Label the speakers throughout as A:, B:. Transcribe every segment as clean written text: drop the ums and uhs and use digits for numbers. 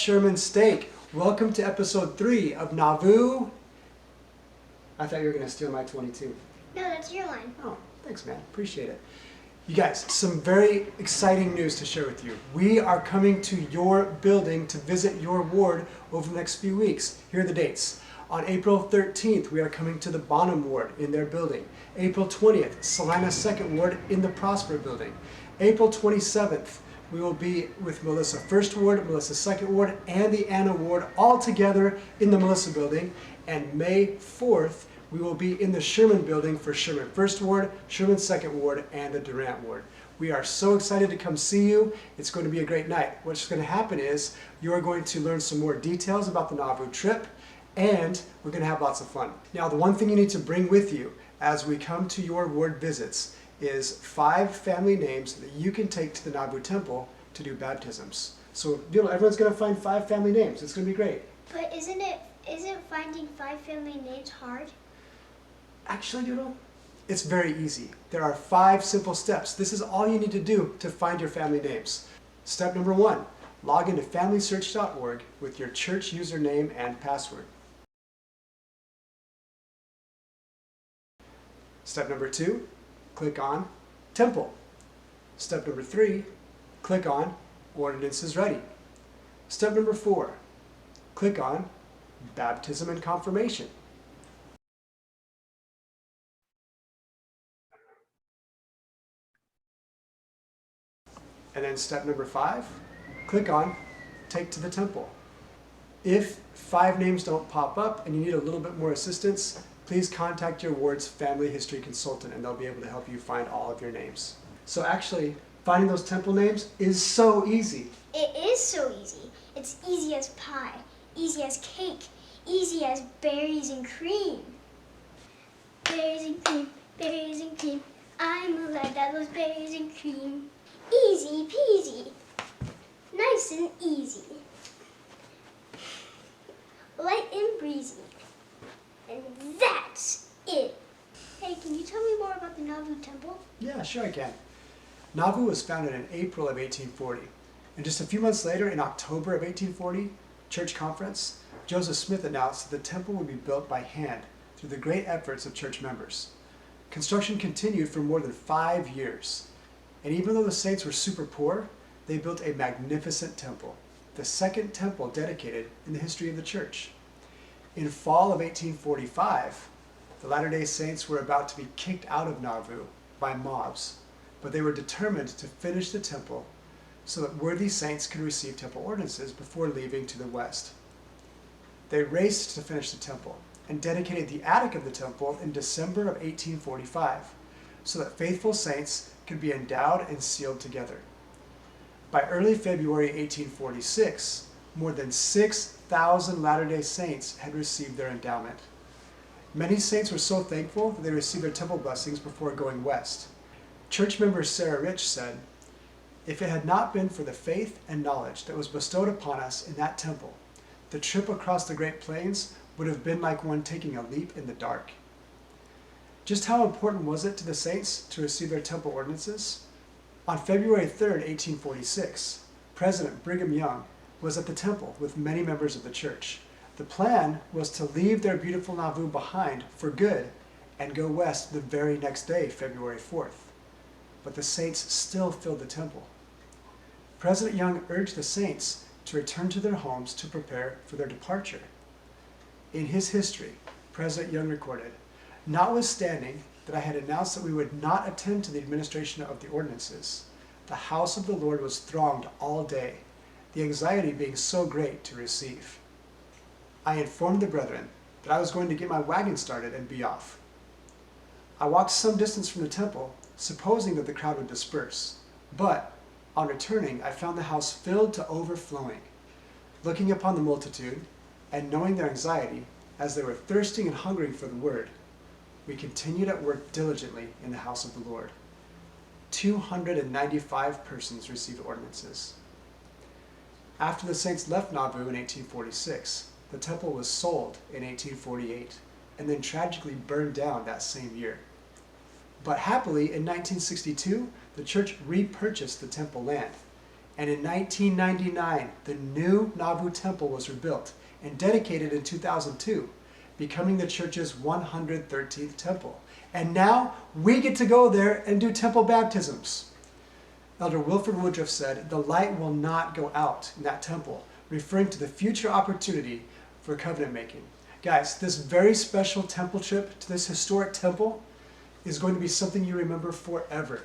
A: Sherman Steak? Welcome to episode 3 of Nauvoo. I thought you were going to steal my 22.
B: No, that's your line.
A: Oh, thanks man, appreciate it. You guys, some very exciting news to share with you. We are coming to your building to visit your ward over the next few weeks. Here are the dates. On April 13th, we are coming to the Bonham Ward in their building. April 20th, Salina 2nd Ward in the Prosper building. April 27th, we will be with Melissa 1st Ward, Melissa 2nd Ward, and the Anna Ward all together in the Melissa building. And May 4th, we will be in the Sherman building for Sherman 1st Ward, Sherman 2nd Ward, and the Durant Ward. We are so excited to come see you. It's going to be a great night. What's going to happen is you are going to learn some more details about the Nauvoo trip, and we're going to have lots of fun. Now, the one thing you need to bring with you as we come to your ward visits is 5 family names that you can take to the Nauvoo temple to do baptisms. So, everyone's going to find 5 family names. It's going to be great.
B: But isn't finding 5 family names hard?
A: Actually, Doodle, it's very easy. There are 5 simple steps. This is all you need to do to find your family names. Step number 1, log into FamilySearch.org with your church username and password. Step number 2, click on Temple. Step number 3, click on Ordinances Ready. Step number 4, click on Baptism and Confirmation. And then step number 5, click on Take to the Temple. If 5 names don't pop up and you need a little bit more assistance, please contact your ward's family history consultant and they'll be able to help you find all of your names. So actually, finding those temple names is so easy.
B: It is so easy. It's easy as pie, easy as cake, easy as berries and cream. Berries and cream, berries and cream. I'm a lad that loves berries and cream. Easy peasy. Nice and easy. Light and breezy. And that's it. Hey, can you tell me more about the Nauvoo temple?
A: Yeah, sure I can. Nauvoo was founded in April of 1840. And just a few months later, in October of 1840, church conference, Joseph Smith announced that the temple would be built by hand through the great efforts of church members. Construction continued for more than 5 years. And even though the saints were super poor, they built a magnificent temple, the second temple dedicated in the history of the church. In fall of 1845, the Latter-day Saints were about to be kicked out of Nauvoo by mobs, but they were determined to finish the temple so that worthy saints could receive temple ordinances before leaving to the west. They raced to finish the temple and dedicated the attic of the temple in December of 1845 so that faithful saints could be endowed and sealed together. By early February 1846, more than 6,000 Latter-day Saints had received their endowment. Many saints were so thankful that they received their temple blessings before going west. Church member Sarah Rich said, "If it had not been for the faith and knowledge that was bestowed upon us in that temple, the trip across the Great Plains would have been like one taking a leap in the dark." Just how important was it to the saints to receive their temple ordinances? On February 3rd, 1846, President Brigham Young was at the temple with many members of the church. The plan was to leave their beautiful Nauvoo behind for good and go west the very next day, February 4th. But the saints still filled the temple. President Young urged the saints to return to their homes to prepare for their departure. In his history, President Young recorded, "Notwithstanding that I had announced that we would not attend to the administration of the ordinances, the house of the Lord was thronged all day, the anxiety being so great to receive. I informed the brethren that I was going to get my wagon started and be off. I walked some distance from the temple, supposing that the crowd would disperse, but on returning I found the house filled to overflowing. Looking upon the multitude, and knowing their anxiety, as they were thirsting and hungering for the word, we continued at work diligently in the house of the Lord. 295 persons received ordinances." After the saints left Nauvoo in 1846, the temple was sold in 1848 and then tragically burned down that same year. But happily, in 1962, the church repurchased the temple land. And in 1999, the new Nauvoo temple was rebuilt and dedicated in 2002, becoming the church's 113th temple. And now we get to go there and do temple baptisms. Elder Wilford Woodruff said, "The light will not go out in that temple," referring to the future opportunity for covenant making. Guys, this very special temple trip to this historic temple is going to be something you remember forever.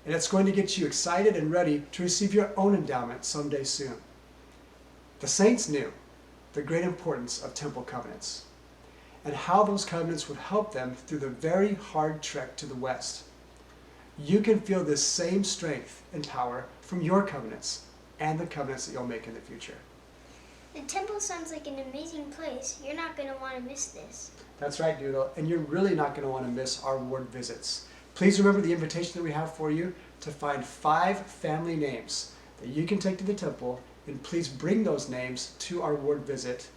A: And it's going to get you excited and ready to receive your own endowment someday soon. The saints knew the great importance of temple covenants and how those covenants would help them through the very hard trek to the west. You can feel this same strength and power from your covenants and the covenants that you'll make in the future.
B: The temple sounds like an amazing place. You're not going to want to miss this.
A: That's right, Doodle, and you're really not going to want to miss our ward visits. Please remember the invitation that we have for you to find 5 family names that you can take to the temple, and please bring those names to our ward visit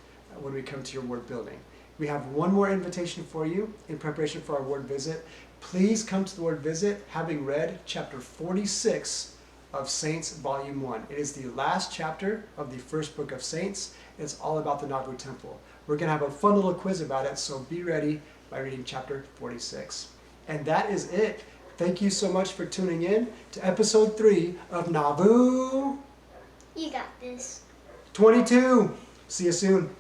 A: when we come to your ward building. We have one more invitation for you in preparation for our ward visit. Please come to the ward visit having read chapter 46 of Saints Volume 1. It is the last chapter of the first book of Saints. It's all about the Nauvoo Temple. We're going to have a fun little quiz about it, so be ready by reading chapter 46. And that is it. Thank you so much for tuning in to episode 3 of Nauvoo
B: You got this.
A: 22. See you soon.